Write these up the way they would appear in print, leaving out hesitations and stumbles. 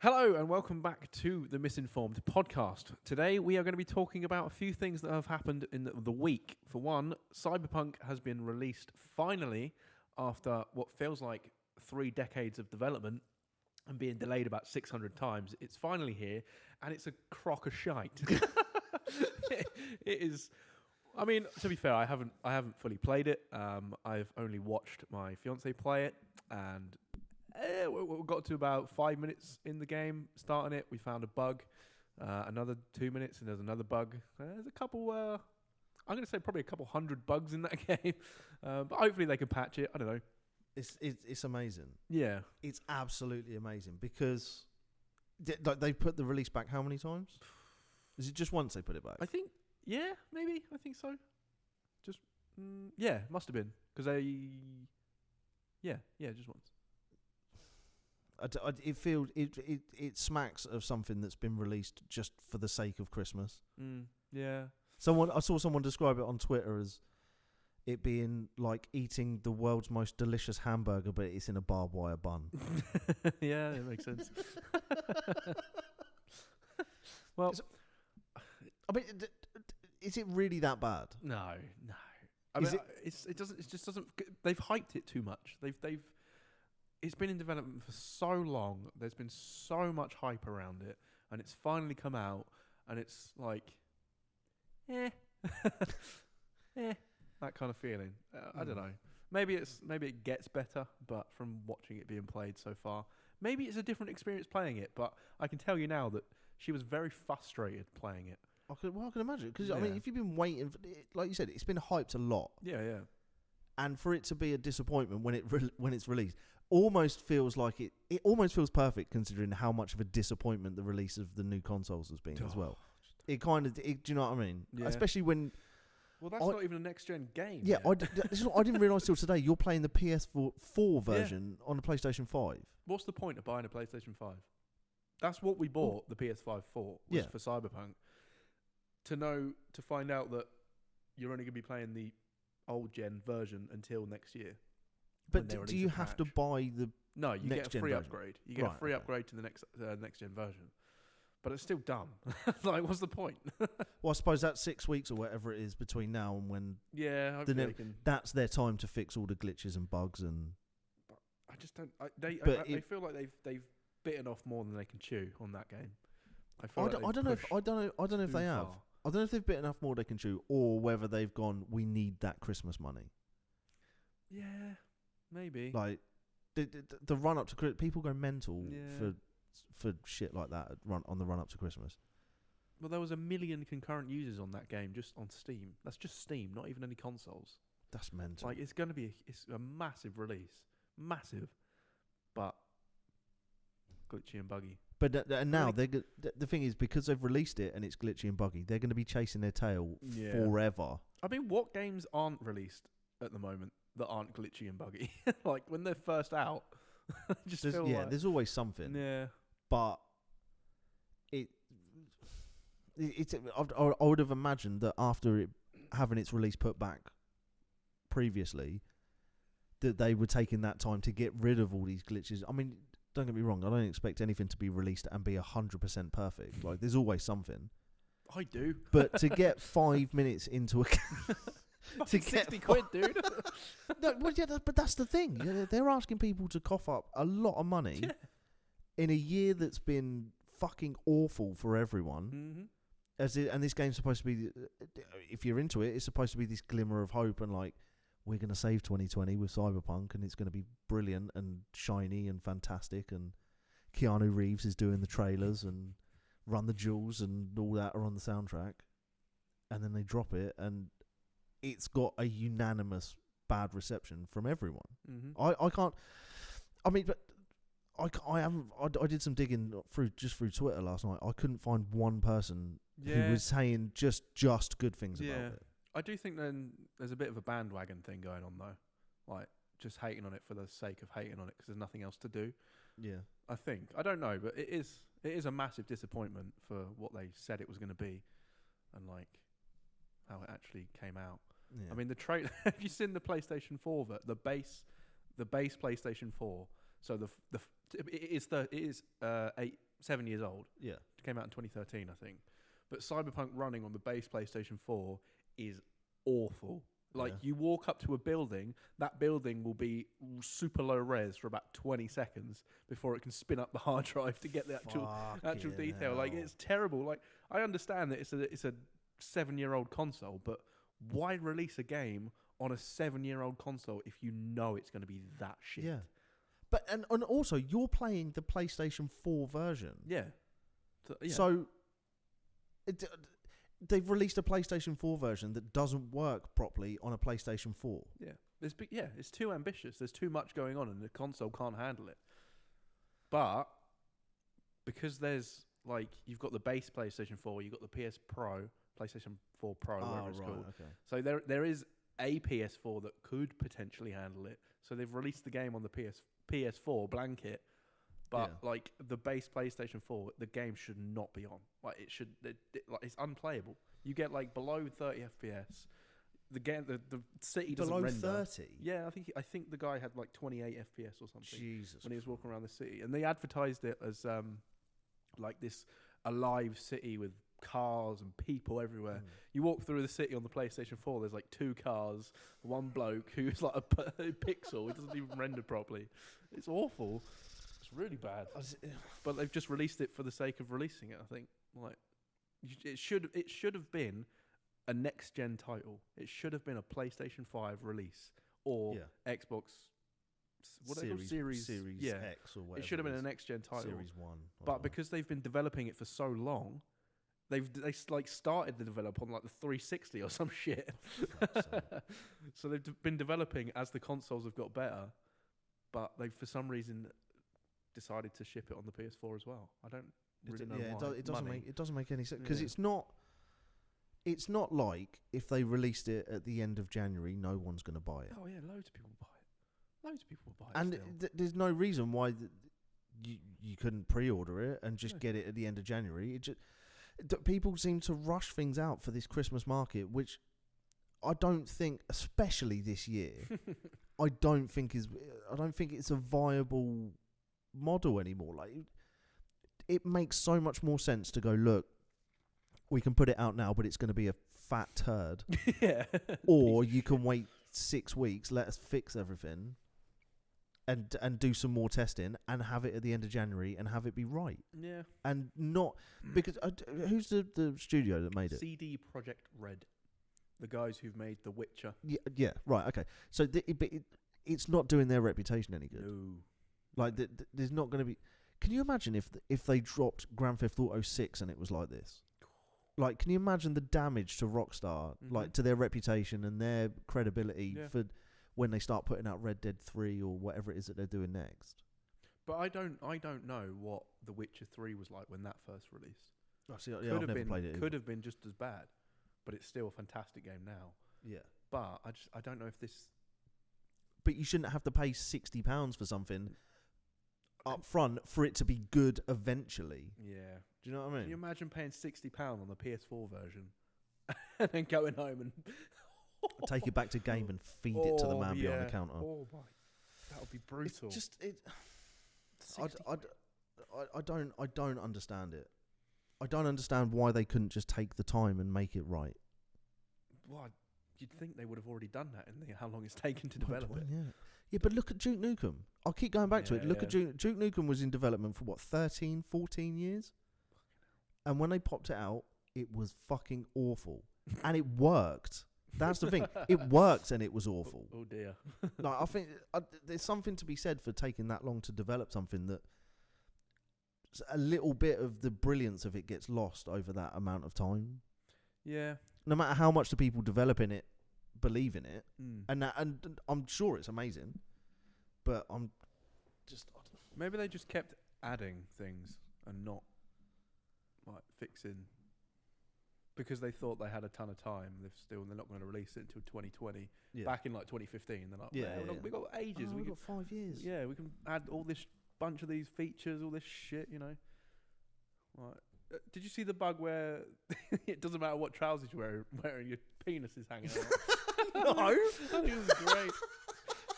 Hello and welcome back to the MIsinformed podcast. Today we are going to be talking about a few things that have happened in the week. For one, Cyberpunk has been released finally after what feels like 3 decades of development and being delayed about 600 times. It's finally here and it's a crock of shite. It is. I mean, to be fair, I haven't fully played it. I've only watched my fiance play it, and we got to about 5 minutes in the game, starting it. We found a bug. Another 2 minutes, and there's another bug. There's a couple. I'm going to say probably a couple hundred bugs in that game, but hopefully they can patch it. I don't know. It's amazing. Yeah, It's absolutely amazing because they put the release back how many times? Is it just once they put it back? I think. Yeah, maybe. I think so. Just yeah, must have been because they. Yeah, just once. It smacks of something that's been released just for the sake of Christmas. Yeah. I saw someone describe it on Twitter as it being like eating the world's most delicious hamburger, but it's in a barbed wire bun. Yeah, it makes sense. Well, I mean, is it really that bad? no. I mean, it just doesn't. They've hyped it too much. It's been in development for so long. There's been so much hype around it, and it's finally come out, and it's like, that kind of feeling. I don't know. Maybe it gets better, but from watching it being played so far, maybe it's a different experience playing it. But I can tell you now that she was very frustrated playing it. I can imagine because I mean, if you've been waiting, like you said, it's been hyped a lot. Yeah. And for it to be a disappointment when it's released, almost feels like it almost feels perfect considering how much of a disappointment the release of the new consoles has been as well. It kind of, do you know what I mean? Yeah. Especially when. Well, that's not even a next gen game. Yeah, I didn't realise till today you're playing the PS4 version on the PlayStation 5. What's the point of buying a PlayStation 5? That's what we bought the PS5 for. Was for Cyberpunk. To find out that you're only going to be playing the old gen version until next year. But do you have to buy the? No, you get a free upgrade. You get a free upgrade to the next gen version. But it's still dumb. Like, what's the point? Well, I suppose that's 6 weeks or whatever it is between now and when. Yeah, hopefully they can. That's their time to fix all the glitches and bugs and. But I just don't. They feel like they've bitten off more than they can chew on that game. I don't know if they have. I don't know if they've bitten off more they can chew, or whether they've gone, we need that Christmas money. Yeah, maybe. Like the run up to people go mental for shit like that on the run up to Christmas. Well, there was 1 million concurrent users on that game just on Steam. That's just Steam, not even any consoles. That's mental. Like, it's going to be a massive release, massive, but glitchy and buggy. But and now the thing is, because they've released it and it's glitchy and buggy, they're going to be chasing their tail forever. I mean, what games aren't released at the moment that aren't glitchy and buggy? Like when they're first out, there's always something. Yeah, but I would have imagined that after it having its release put back previously, that they were taking that time to get rid of all these glitches. I mean, don't get me wrong, I don't expect anything to be released and be 100% perfect. Like, there's always something. I do. But to get 5 minutes into a... to get 60 quid, dude. No, well, yeah, but that's the thing. They're asking people to cough up a lot of money in a year that's been fucking awful for everyone. Mm-hmm. And this game's supposed to be, if you're into it, it's supposed to be this glimmer of hope and like, we're going to save 2020 with Cyberpunk and it's going to be brilliant and shiny and fantastic, and Keanu Reeves is doing the trailers and Run the Jewels and all that are on the soundtrack, and then they drop it and it's got a unanimous bad reception from everyone. Mm-hmm. I can't. I mean, but I haven't. I did some digging through Twitter last night. I couldn't find one person who was saying just good things about it. I do think then there's a bit of a bandwagon thing going on though, like just hating on it for the sake of hating on it because there's nothing else to do. Yeah, I think. I don't know, but it is a massive disappointment for what they said it was going to be, and like how it actually came out. Yeah. I mean, the trailer. Have you seen the PlayStation 4? The base PlayStation 4. So it is 7 years old. Yeah. It came out in 2013, I think. But Cyberpunk running on the base PlayStation 4 is awful. Like, you walk up to a building, that building will be super low res for about 20 seconds before it can spin up the hard drive to get the actual detail. Hell. Like, it's terrible. Like, I understand that it's a 7-year-old console, but why release a game on a 7-year-old console if you know it's going to be that shit? Yeah. But and also, you're playing the PlayStation 4 version. Yeah. So they've released a PlayStation 4 version that doesn't work properly on a PlayStation 4. Yeah. It's too ambitious. There's too much going on, and the console can't handle it. But because there's you've got the base PlayStation 4, you've got the PlayStation 4 Pro, whatever it's called. Okay. So there is a PS4 that could potentially handle it. So they've released the game on the PS4 blanket. But the base PlayStation 4, the game should not be on. It's unplayable. You get below 30 FPS. The game, the city doesn't render. Below 30. Yeah, I think the guy had 28 FPS or something. Jesus. When he was walking around the city, and they advertised it as this alive city with cars and people everywhere. You walk through the city on the PlayStation 4. There's 2 cars, one bloke who's a pixel. It doesn't even render properly. It's awful. It's really bad. But they've just released it for the sake of releasing it. I think it should have been a next gen title. It should have been a PlayStation 5 release or Xbox. What Series X or whatever. It should have been a next gen title. Series 1. But because they've been developing it for so long, they started the develop on the 360 or some shit. So they've been developing as the consoles have got better, but they for some reason decided to ship it on the PS4 as well. I don't really know why. It doesn't make any sense because it's not like if they released it at the end of January, no one's going to buy it. Oh yeah, loads of people buy it. Loads of people buy it. And there's no reason why you couldn't pre-order it and just get it at the end of January. People seem to rush things out for this Christmas market, which I don't think, especially this year, I don't think it's a viable model anymore. It makes so much more sense to go, look, we can put it out now, but it's going to be a fat turd. Or you can wait 6 weeks, let us fix everything, and do some more testing and have it at the end of January and have it be right. Yeah. And not because who's the studio that made it? CD Projekt Red, the guys who've made The Witcher. Yeah. Right. Okay. So it's not doing their reputation any good. No. There's not going to be. Can you imagine if they dropped Grand Theft Auto 6 and it was like this? Can you imagine the damage to Rockstar, to their reputation and their credibility for when they start putting out Red Dead 3 or whatever it is that they're doing next? But I don't know what The Witcher 3 was like when that first released. I've never played it. Could have been just as bad, but it's still a fantastic game now. Yeah. But I don't know if this. But you shouldn't have to pay £60 for something up front for it to be good eventually. Yeah. Do you know what I mean? Can you imagine paying £60 on the PS4 version and then going home and take it back to game and feed it to the man behind the counter? Oh my, that would be brutal. It's just I don't understand it. I don't understand why they couldn't just take the time and make it right. Well, you'd think they would have already done that in how long it's taken to develop it. Yeah, but look at Duke Nukem. I'll keep going back to it. Look at Duke Nukem was in development for 13, 14 years? And when they popped it out, it was fucking awful. And it worked. That's the thing. It worked and it was awful. Oh dear. I think there's something to be said for taking that long to develop something that a little bit of the brilliance of it gets lost over that amount of time. Yeah. No matter how much the people developing it believe in it, and I'm sure it's amazing, but I'm just maybe they just kept adding things and not fixing because they thought they had a ton of time. They're not going to release it until 2020. Back in 2015, they're like, we got ages. We got 5 years. Yeah, we can add all this bunch of these features, all this shit. Did you see the bug where it doesn't matter what trousers you're wearing, your penis is hanging out? No, it was great.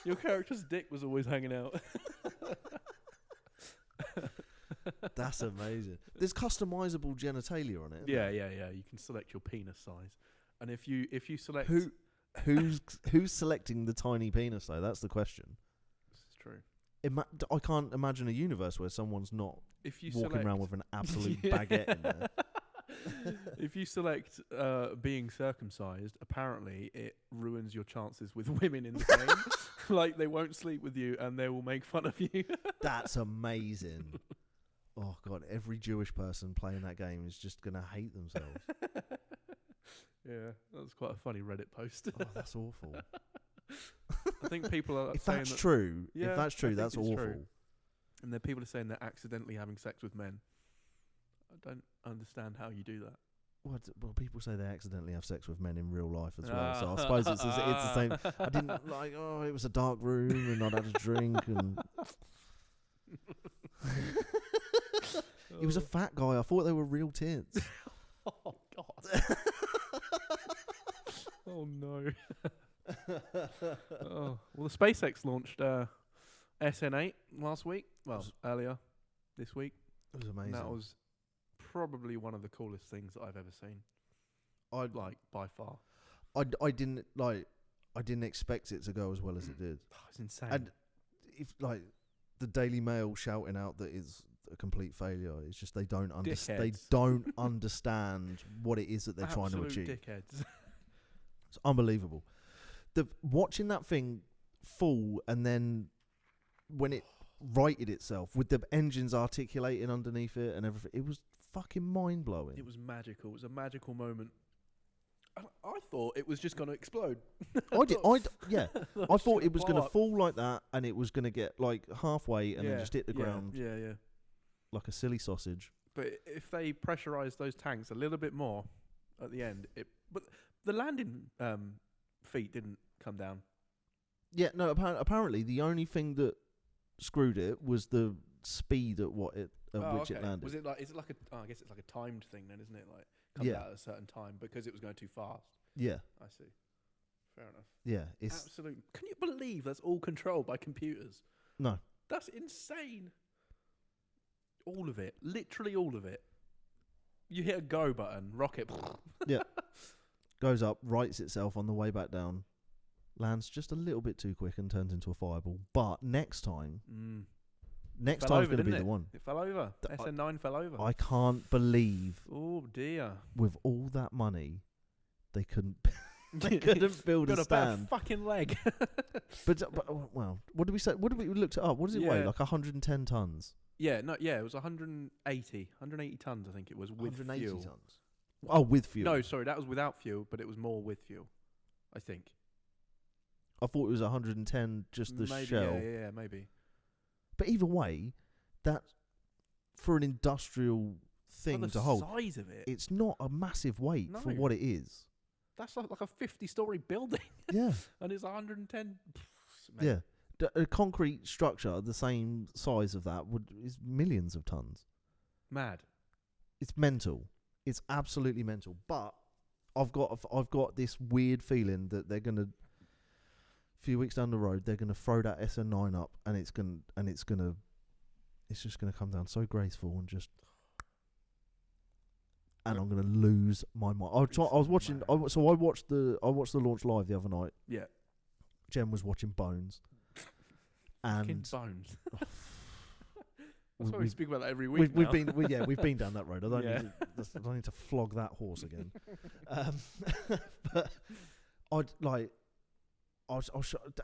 Your character's dick was always hanging out. That's amazing. There's customizable genitalia on it. Isn't Yeah, there? yeah. You can select your penis size, and if you select Who's selecting the tiny penis though? That's the question. this is true. I can't imagine a universe where someone's not If you walking around with an absolute Yeah. baguette in there. If you select being circumcised, apparently it ruins your chances with women in the game. Like they won't sleep with you and they will make fun of you. That's amazing. Oh god, every Jewish person playing that game is just gonna hate themselves. Yeah, that's quite a funny Reddit post. Oh, that's awful. I think people are If saying that's that, true, Yeah, if that's I true, think that's it's awful. true. And then people are saying they're accidentally having sex with men. I don't understand how you do that. Well, people say they accidentally have sex with men in real life as well. So I suppose it's the same. I didn't it was a dark room and I'd had a drink and he was a fat guy. I thought they were real tits. Oh God. Oh no. Oh. Well, the SpaceX launched SN8 last week. Well, earlier this week. It was amazing. And that was probably one of the coolest things that I've ever seen. By far. I didn't expect it to go as well as it did. Oh, it's insane. And if the Daily Mail shouting out that it's a complete failure, it's just they don't understand. They Dickheads. don't understand what it is that they're trying to achieve. Dickheads. It's unbelievable. Watching that thing fall and then when it righted itself with the engines articulating underneath it and everything, it was fucking mind blowing. It was magical. It was a magical moment. I thought it was just going to explode. I thought it was going to fall like that and it was going to get halfway and then just hit the ground Yeah. like a silly sausage. But if they pressurise those tanks a little bit more at the end, but the landing feet didn't come down. Yeah, no. Apparently, the only thing that screwed it was the speed at which it landed. Was it like? Is it like a? Oh, I guess it's like a timed thing then, isn't it? Like comes out at a certain time because it was going too fast. Yeah, I see. Fair enough. yeah. It's Absolute. Can you believe that's all controlled by computers? no. That's insane. All of it, literally all of it. You hit a go button, rocket. Yeah, goes up, rights itself on the way back down, lands just a little bit too quick and turns into a fireball. But next time's going to be the one. It fell over. SN9 fell over. I can't believe. Oh dear. With all that money, they couldn't. They couldn't build a stand. Fucking leg. But well, what did we say? What did we looked it up? What does it weigh? Yeah. Like 110 tons. Yeah, it was 180 tons, I think it was, with 180 fuel. tons. Oh, with fuel. No, sorry, that was without fuel, but it was more with fuel, I think. I thought it was 110 just the maybe, shell. Yeah, maybe. But either way, that for an industrial thing the to hold, size of it, it's not a massive weight for No. what it is. that's like a 50-story building, Yeah, and it's 110. yeah. A concrete structure the same size of that is millions of tons. Mad. It's mental. It's absolutely mental. But I've got this weird feeling that they're gonna, a few weeks down the road, they're gonna throw that SN9 up, and it's just gonna come down so graceful and just, and I'm gonna lose my mind. I watched the launch live the other night. Yeah. Jen was watching Bones. Fucking And bones. That's why we speak about that every week. we've now. been down that road. I don't need to flog that horse again. But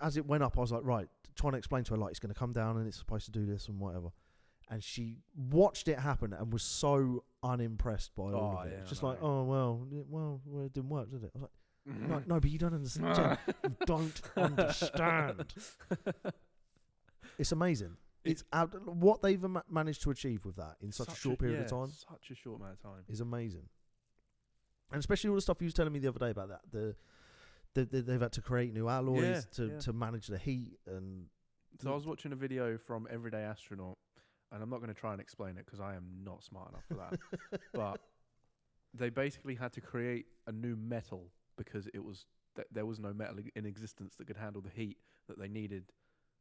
as it went up, I was like, right, trying to explain to her it's going to come down and it's supposed to do this and whatever. And she watched it happen and was so unimpressed by all of it. Yeah, Just like, it didn't work, did it? I was like, no, but you don't understand. Jen, you don't understand. It's amazing. It's what they've managed to achieve with that in such a short period of time. Such a short amount of time is amazing. And especially all the stuff you was telling me the other day about that. They've had to create new alloys to manage the heat. And so I was watching a video from Everyday Astronaut, and I'm not going to try and explain it because I am not smart enough for that. But they basically had to create a new metal because there was no metal in existence that could handle the heat that they needed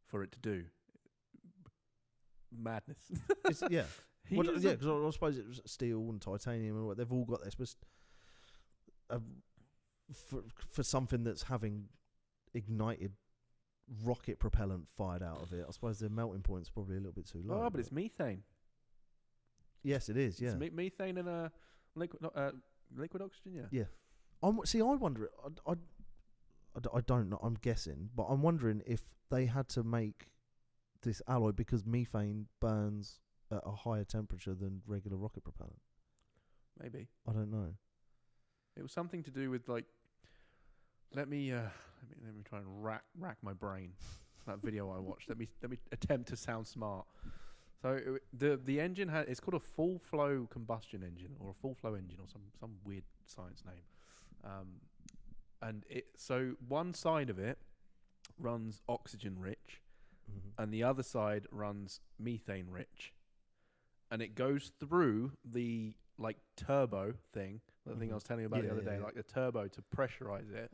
for it to do. Madness. Because I suppose it was steel and titanium and what they've all got this, but for something that's having ignited rocket propellant fired out of it, I suppose the melting point's probably a little bit too low. Oh, but it's methane. Yes, it is. Yeah, It's methane and liquid oxygen. Yeah. yeah. I wonder. I don't know. I'm guessing, but I'm wondering if they had to make this alloy because methane burns at a higher temperature than regular rocket propellant. Maybe. I don't know. It was something to do with like. Let me try and rack my brain. That video I watched. Let me attempt to sound smart. So the engine it's called a full flow combustion engine or a full flow engine or some weird science name. And so one side of it runs oxygen rich, and the other side runs methane rich, and it goes through the like turbo thing, the thing I was telling you about the other day, like the turbo to pressurize it.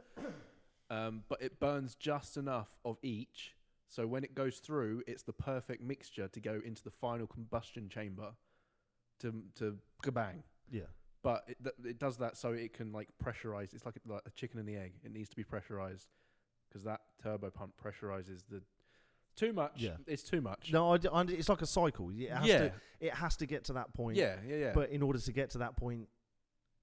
But it burns just enough of each, so when it goes through, it's the perfect mixture to go into the final combustion chamber to kabang. Yeah. But it does that so it can like pressurize. It's like a chicken and the egg. It needs to be pressurized because that turbo pump pressurizes the too much. Yeah. It's too much. No, it's like a cycle. It has to get to that point. Yeah. But in order to get to that point,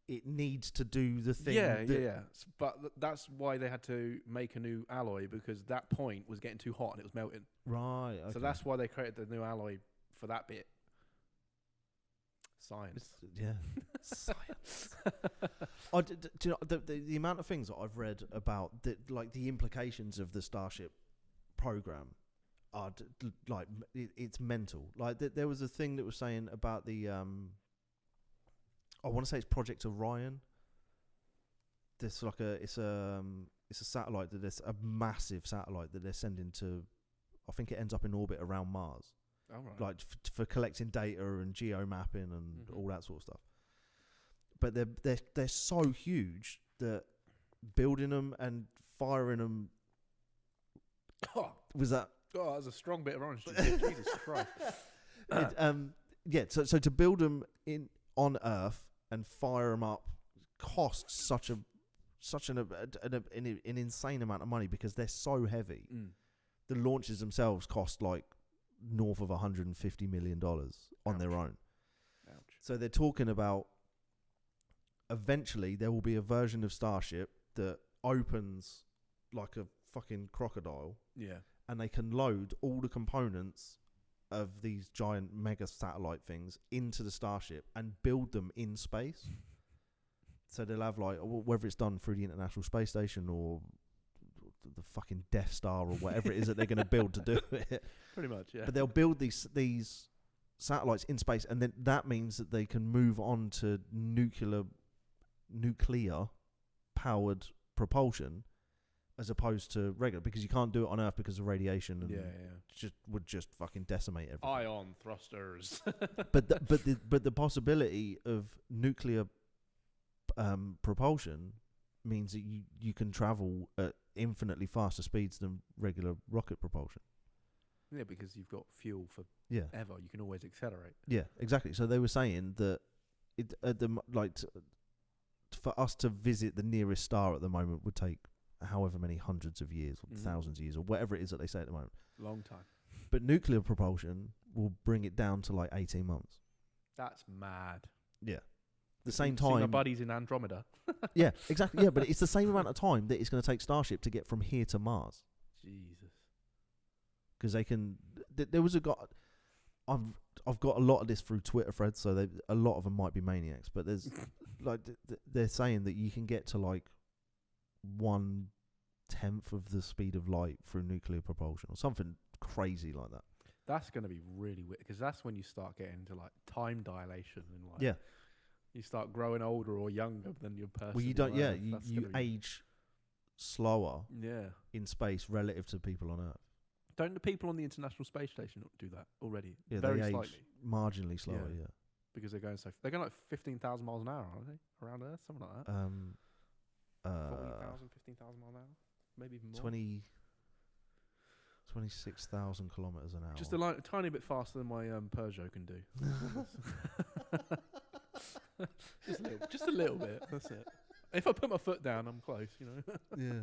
it needs to do the thing. Yeah. But that's why they had to make a new alloy because that point was getting too hot and it was melting. Right. Okay. So that's why they created the new alloy for that bit. Science. Science. Do you know, the amount of things that I've read about the implications of the Starship program are it's mental. Like there was a thing that was saying about the I want to say it's Project Orion. There's like it's a satellite a massive satellite that they're sending to. I think it ends up in orbit around Mars. Oh, right. Like for collecting data and geo mapping and all that sort of stuff. But they're so huge that building them and firing them was that. Oh, that was a strong bit of orange juice. Jesus Christ. So to build them on Earth and fire them up costs such an insane amount of money because they're so heavy. The launches themselves cost like north of $150 million on their own. Ouch. So they're talking about eventually there will be a version of Starship that opens like a fucking crocodile. Yeah. And they can load all the components of these giant mega satellite things into the Starship and build them in space. So they'll have like, whether it's done through the International Space Station or the fucking Death Star or whatever it is that they're going to build to do it. Pretty much, yeah. But they'll build these satellites in space, and then that means that they can move on to nuclear powered propulsion as opposed to regular, because you can't do it on Earth because of radiation and would just fucking decimate everything. Ion thrusters. but the possibility of nuclear propulsion means that you can travel at infinitely faster speeds than regular rocket propulsion. Yeah, because you've got fuel for ever. You can always accelerate. Yeah, exactly. So they were saying that for us to visit the nearest star at the moment would take however many hundreds of years or thousands of years or whatever it is that they say at the moment. Long time. But nuclear propulsion will bring it down to like 18 months. That's mad. Yeah. The same time. See my buddies in Andromeda. Yeah, exactly. Yeah, but it's the same amount of time that it's going to take Starship to get from here to Mars. Jesus. Because they can. There was a guy. I've got a lot of this through Twitter threads, so a lot of them might be maniacs. But there's like they're saying that you can get to like 1/10 of the speed of light through nuclear propulsion or something crazy like that. That's going to be really weird because that's when you start getting to like time dilation and like you start growing older or younger than your person. Well, you don't. Yeah, you age slower. Yeah. In space relative to people on Earth. Don't the people on the International Space Station do that already? Yeah, very they slightly. Age marginally slower. Yeah. Because they're going like 15,000 miles an hour, aren't they? Around Earth, something like that. 40,000, 15,000 miles an hour, maybe even more. 26,000 kilometers an hour. Just a tiny bit faster than my Peugeot can do. just a little bit. That's it. If I put my foot down, I'm close. Yeah.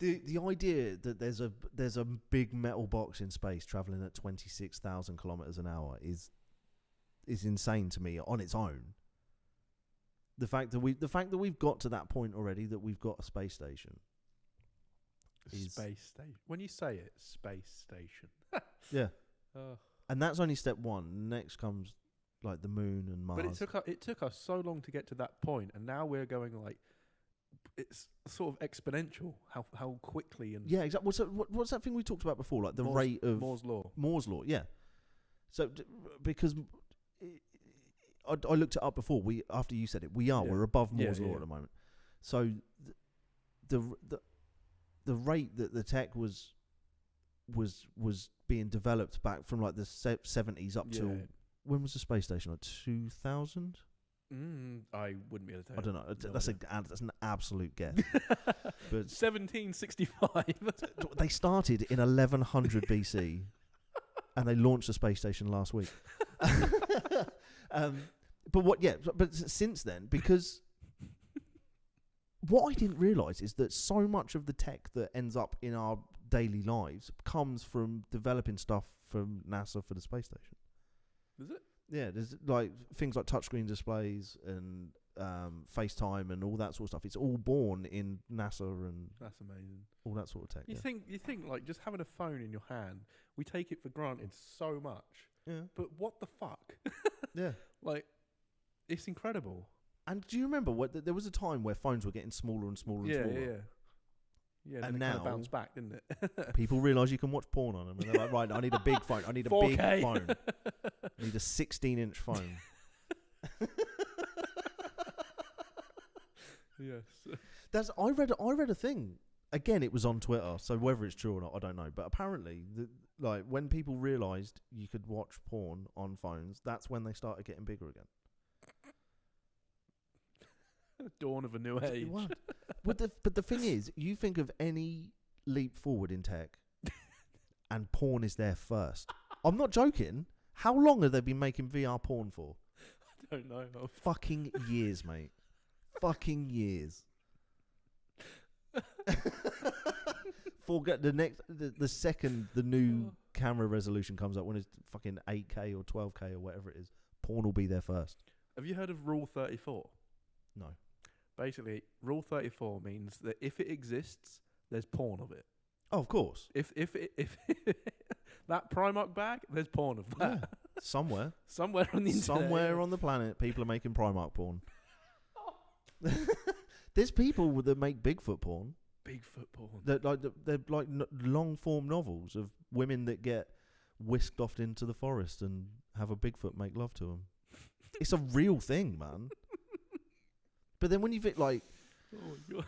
The idea that there's a big metal box in space traveling at 26,000 kilometers an hour is insane to me on its own. The fact that we've got to that point already, that we've got a space station. Space station. When you say it, space station. Yeah. And that's only step one. Next comes like the moon and Mars. But it took us so long to get to that point, and now we're going like, it's sort of exponential how quickly and yeah, exactly. What's that thing we talked about before, like the rate of Moore's law? Moore's law, yeah. So because I looked it up before. After you said it, we're above Moore's law at the moment. So the rate that the tech was being developed back from like the 70s up till when was the space station? Like 2000. I wouldn't be able to tell. I don't know. That's an absolute guess. But 1765. They started in 1100 BC, and they launched the space station last week. But since then, because what I didn't realise is that so much of the tech that ends up in our daily lives comes from developing stuff from NASA for the space station. Is it? Yeah, there's like things like touchscreen displays and FaceTime and all that sort of stuff. It's all born in NASA and that's amazing. All that sort of tech. You think like just having a phone in your hand, we take it for granted so much. Yeah. But what the fuck? Yeah. Like, it's incredible. And do you remember there was a time where phones were getting smaller and smaller and smaller? Yeah, and then now it kind of bounced back, didn't it? People realise you can watch porn on them, and they're like, right, I need a big phone. I need a 4K. big phone. I need a 16-inch phone. Yes. I read a thing. Again, it was on Twitter, so whether it's true or not, I don't know. But apparently, when people realised you could watch porn on phones, that's when they started getting bigger again. Dawn of a new age. But the thing is, you think of any leap forward in tech, and porn is there first. I'm not joking. How long have they been making VR porn for? I don't know. Fucking years, mate. Fucking years. Forget the second the new camera resolution comes up, when it's fucking 8K or 12K or whatever it is, porn will be there first. Have you heard of Rule 34? No. Basically, Rule 34 means that if it exists, there's porn of it. Oh, of course. If that Primark bag, there's porn of that. Yeah. Somewhere on the internet. Somewhere on the planet, people are making Primark porn. There's people that make Bigfoot porn. Bigfoot porn. They're like long form novels of women that get whisked off into the forest and have a Bigfoot make love to them. It's a real thing, man. But then when you think like, oh my God.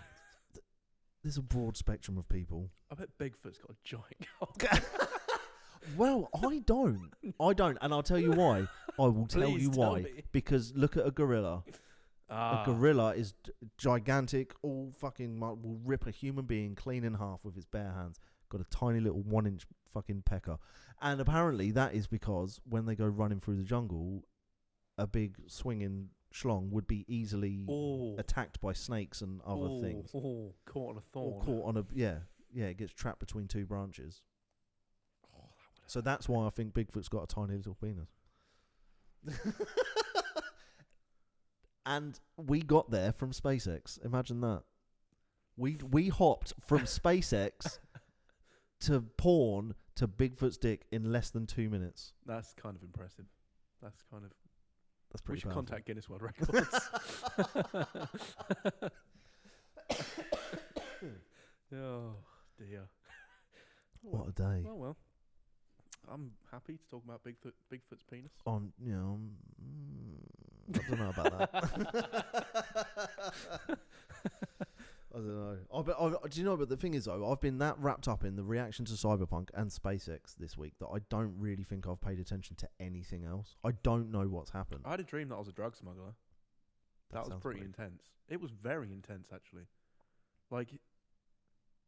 There's a broad spectrum of people. I bet Bigfoot's got a giant cock. Well, I don't, and I'll tell you why. I will tell you why. Me. Because look at a gorilla. A gorilla is gigantic, all fucking will rip a human being clean in half with its bare hands. Got a tiny little 1-inch fucking pecker, and apparently that is because when they go running through the jungle, a big swinging schlong would be easily attacked by snakes and other things. Caught on a thorn. Or caught on it gets trapped between two branches. So that's why I think Bigfoot's got a tiny little penis. And we got there from SpaceX. Imagine that. We hopped from SpaceX to porn to Bigfoot's dick in less than 2 minutes. That's kind of impressive. That's pretty we should powerful. contact Guinness World Records. Oh dear. What a day. Well. I'm happy to talk about Bigfoot's penis. I don't know about that. I don't know. Do you know? But the thing is, though, I've been that wrapped up in the reaction to Cyberpunk and SpaceX this week that I don't really think I've paid attention to anything else. I don't know what's happened. I had a dream that I was a drug smuggler. That was pretty intense. It was very intense, actually. Like,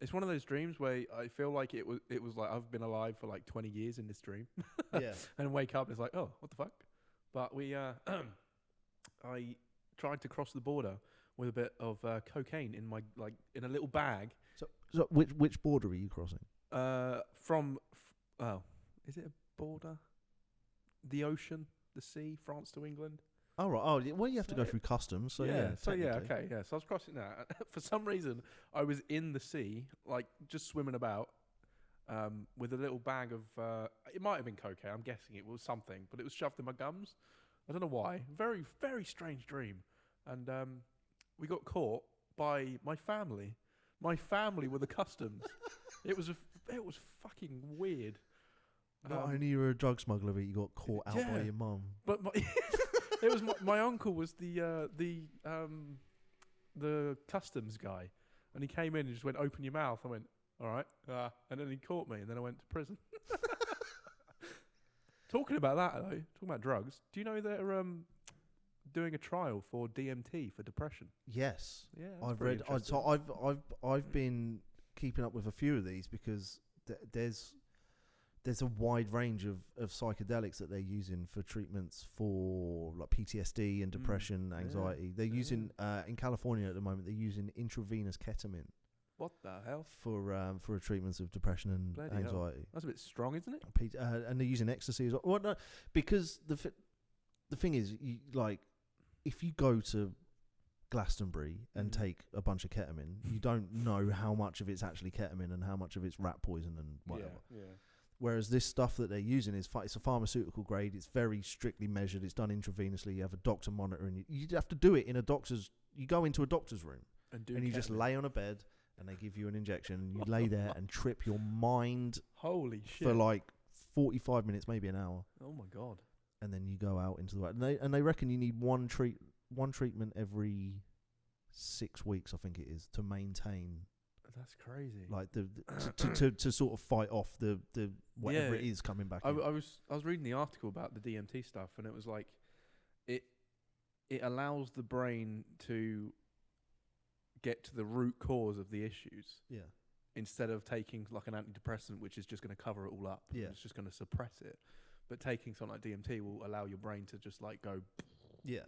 It's one of those dreams where I feel like it was like I've been alive for like 20 years in this dream. Yeah. And wake up and it's like, oh, what the fuck? But I tried to cross the border with a bit of cocaine in my in a little bag. So which border are you crossing? Is it a border? The ocean, the sea, France to England. Oh right. Oh well, you have to go through customs. So yeah. So yeah. technically. Okay. Yeah. So I was crossing that. For some reason, I was in the sea, like just swimming about, with a little bag of. It might have been cocaine. I'm guessing it was something, but it was shoved in my gums. I don't know why. Very, very strange dream. And we got caught by my family. My family were the customs. It was fucking weird. Not only you were a drug smuggler, but you got caught out by your mum. But it was my uncle was the customs guy, and he came in and just went, "Open your mouth." I went, "All right," and then he caught me, and then I went to prison. Talking about that though, talking about drugs. Do you know they're doing a trial for DMT for depression? Yes. Yeah, I've read. I've been keeping up with a few of these because there's a wide range of psychedelics that they're using for treatments for like PTSD and depression, anxiety. They're using in California at the moment. They're using intravenous ketamine. What the hell? For treatments of depression and Bloody anxiety. Hell. That's a bit strong, isn't it? And they're using ecstasy as well. Well, no, because the thing is, if you go to Glastonbury and take a bunch of ketamine, you don't know how much of it's actually ketamine and how much of it's rat poison and whatever. Yeah. Whereas this stuff that they're using it's a pharmaceutical grade. It's very strictly measured. It's done intravenously. You have a doctor monitoring. You have to do it in a doctor's. You go into a doctor's room and you just lay on a bed and they give you an injection. And you lay there and trip your mind. Holy shit! For like 45 minutes, maybe an hour. Oh my god! And then you go out into the world. And they reckon you need one treatment every 6 weeks, I think it is, to maintain. That's crazy. Like to sort of fight off the whatever it is coming back. I was reading the article about the DMT stuff, and it was like it allows the brain to get to the root cause of the issues. Yeah. Instead of taking like an antidepressant, which is just going to cover it all up. Yeah. It's just going to suppress it. But taking something like DMT will allow your brain to just like go. Yeah.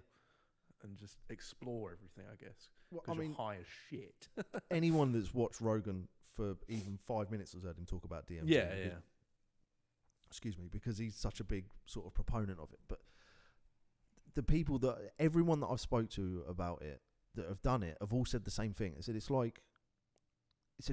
And just explore everything, I guess. Well, I mean, you're high as shit. Anyone that's watched Rogan for even 5 minutes has heard him talk about DMT. Yeah. Excuse me, because he's such a big sort of proponent of it. But everyone that I've spoke to about it that have done it have all said the same thing. They said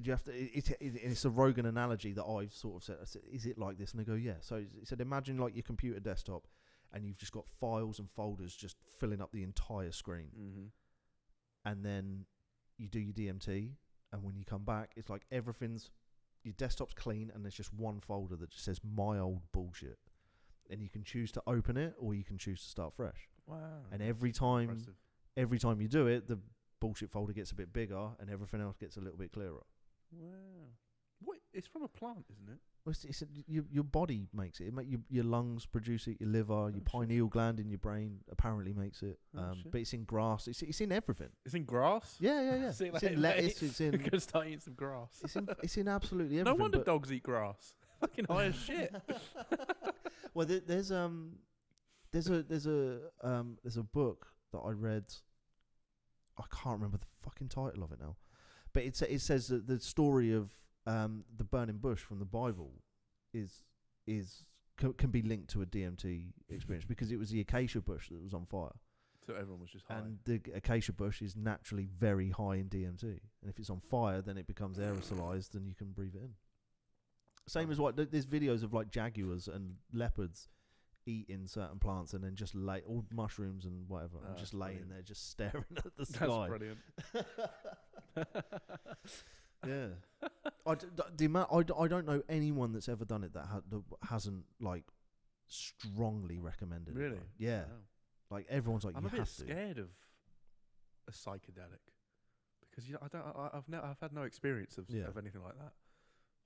you have to. It's a Rogan analogy that I've sort of said. I said, is it like this? And they go, yeah. So he said, imagine like your computer desktop, and you've just got files and folders just filling up the entire screen. Mm-hmm. And then you do your DMT, and when you come back, it's like your desktop's clean, and there's just one folder that just says my old bullshit. And you can choose to open it, or you can choose to start fresh. Wow. And every time you do it, the bullshit folder gets a bit bigger, and everything else gets a little bit clearer. Wow. What? It's from a plant, isn't it? Well, your body makes it. Your lungs produce it. Your liver, your pineal gland in your brain apparently makes it. But it's in grass. It's in everything. It's in grass. Yeah. It's in lettuce. It's in. You're gonna start eating some grass. It's in absolutely everything. No wonder dogs eat grass. Fucking high as shit. Well, there's a book that I read. I can't remember the fucking title of it now, but it says that the story of the burning bush from the Bible can be linked to a DMT experience because it was the acacia bush that was on fire. So everyone was just high. And the acacia bush is naturally very high in DMT, and if it's on fire, then it becomes aerosolized and you can breathe it in. Same as there's videos of like jaguars and leopards eating certain plants and then just all mushrooms and whatever, and just laying there, just staring at the sky. That's brilliant. Yeah, I don't know anyone that's ever done it that hasn't like strongly recommended it. Really? Though. Yeah. Wow. Like everyone's like, I'm you a bit have to. scared of a psychedelic because I've had no experience of anything like that.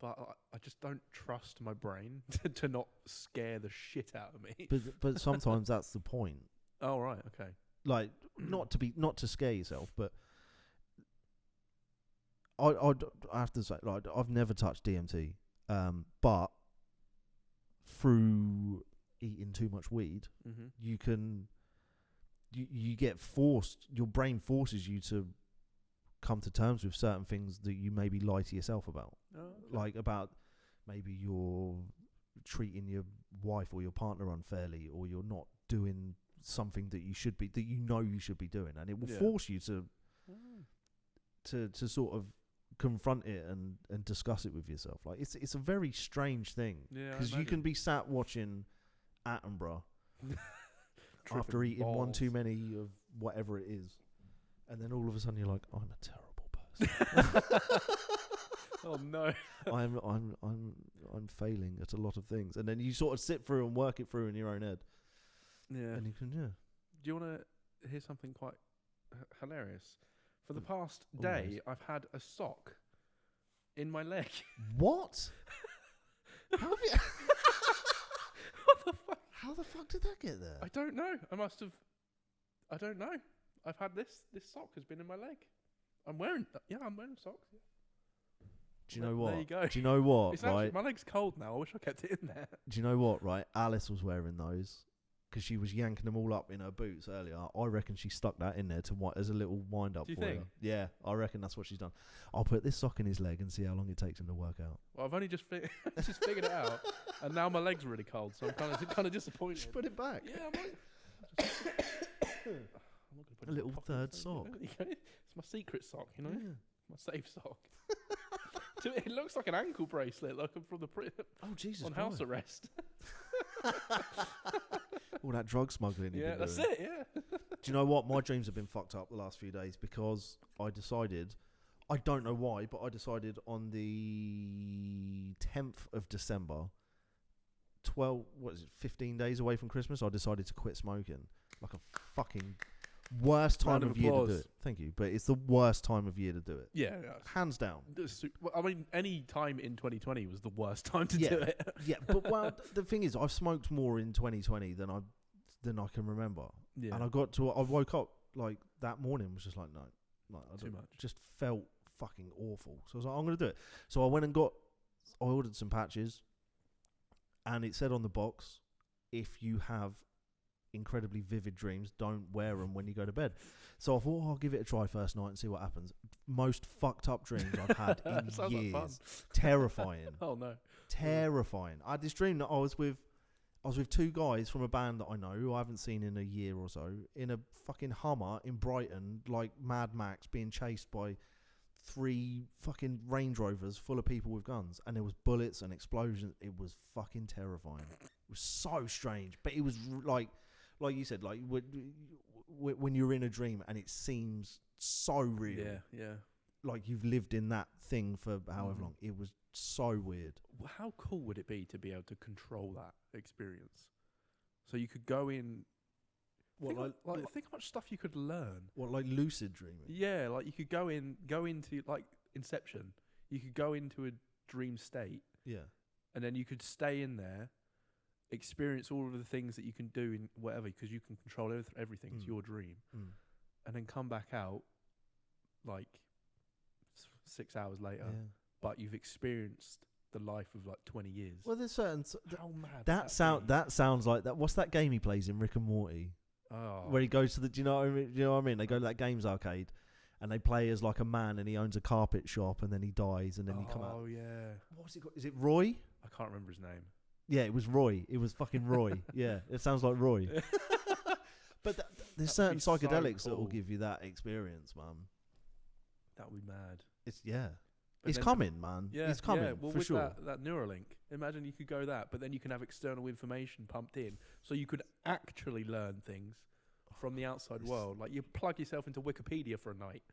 But I just don't trust my brain to not scare the shit out of me. But sometimes that's the point. Oh right, okay. Like not to scare yourself, but I have to say, like, I've never touched DMT, but through eating too much weed, you can you get forced. Your brain forces you to come to terms with certain things that you maybe lie to yourself about, like about maybe you're treating your wife or your partner unfairly, or you're not doing something that you should be, that you know you should be doing, and it will force you to sort of confront it and discuss it with yourself. Like it's a very strange thing, because you can be sat watching Attenborough after eating one too many of whatever it is, and then all of a sudden you're like, I'm a terrible person. Oh no. I'm failing at a lot of things, and then you sort of sit through and work it through in your own head. Yeah. And you can Do you want to hear something quite hilarious? For the past day, I've had a sock in my leg. What? How have you? What the fuck? How the fuck did that get there? I don't know. I don't know. I've had this sock has been in my leg. I'm wearing socks. Yeah. Do you know what? There you go. Do you know what? It's right. My leg's cold now. I wish I kept it in there. Do you know what? Right. Alice was wearing those because she was yanking them all up in her boots earlier. I reckon she stuck that in there as a little wind up. Do you for think? her. Yeah, I reckon that's what she's done. I'll put this sock in his leg and see how long it takes him to work out. Well, I've only just figured it out, and now my leg's really cold, so I'm kind of disappointed. Just put it back. Yeah, I'm not gonna put A little third sock. It's my secret sock, you know. Yeah. My safe sock. It looks like an ankle bracelet, like I'm from the Oh Jesus! on house arrest. All that drug smuggling. Yeah, that's it. Yeah. Do you know what? My dreams have been fucked up the last few days because I decided, I don't know why, but I decided on the 10th of December, 15 days away from Christmas, I decided to quit smoking. Like a fucking worst time Round of of year to do applause. it. Thank you. But it's the worst time of year to do it. Yeah. Hands down. I mean, any time in 2020 was the worst time to Yeah. do it. Yeah, but the thing is, I've smoked more in 2020 than I can remember. Yeah. And I woke up like that morning, was just like, no, I Too much. Just felt fucking awful. So I was like, I'm going to do it. So I went and I ordered some patches, and it said on the box, if you have incredibly vivid dreams, don't wear them when you go to bed. So I thought, I'll give it a try first night and see what happens. Most fucked up dreams I've had in Sounds like fun. years. Terrifying. Oh no. Terrifying. I had this dream that I was with two guys from a band that I know who I haven't seen in a year or so, in a fucking Hummer in Brighton, like Mad Max, being chased by 3 fucking Range Rovers full of people with guns, and there was bullets and explosions. It was fucking terrifying. It was so strange, but it was like you said, like when you're in a dream and it seems so real. Yeah. Like you've lived in that thing for however long. It was so weird. How cool would it be to be able to control that experience? So you could go in. Think how much stuff you could learn. What, like lucid dreaming? Yeah, like you could go into like Inception. You could go into a dream state. Yeah. And then you could stay in there, experience all of the things that you can do in whatever, because you can control everything. It's your dream. And then come back out like 6 hours later, but you've experienced the life of like 20 years. Well, there's certain how mad that sounds like that. What's that game he plays in Rick and Morty? Oh. Where he goes to the, do you know what I mean? They go to that games arcade, and they play as like a man, and he owns a carpet shop, and then he dies, and then he come out. Oh yeah. What's it called? Is it Roy? I can't remember his name. Yeah, it was Roy. It was fucking Roy. Yeah, it sounds like Roy. But there's certain psychedelics that will give you that experience, man. That would be mad. It's coming, man. Yeah, it's coming yeah. Well, for with sure. that Neuralink, imagine you could go that, but then you can have external information pumped in, so you could actually learn things from the outside world. Like you plug yourself into Wikipedia for a night.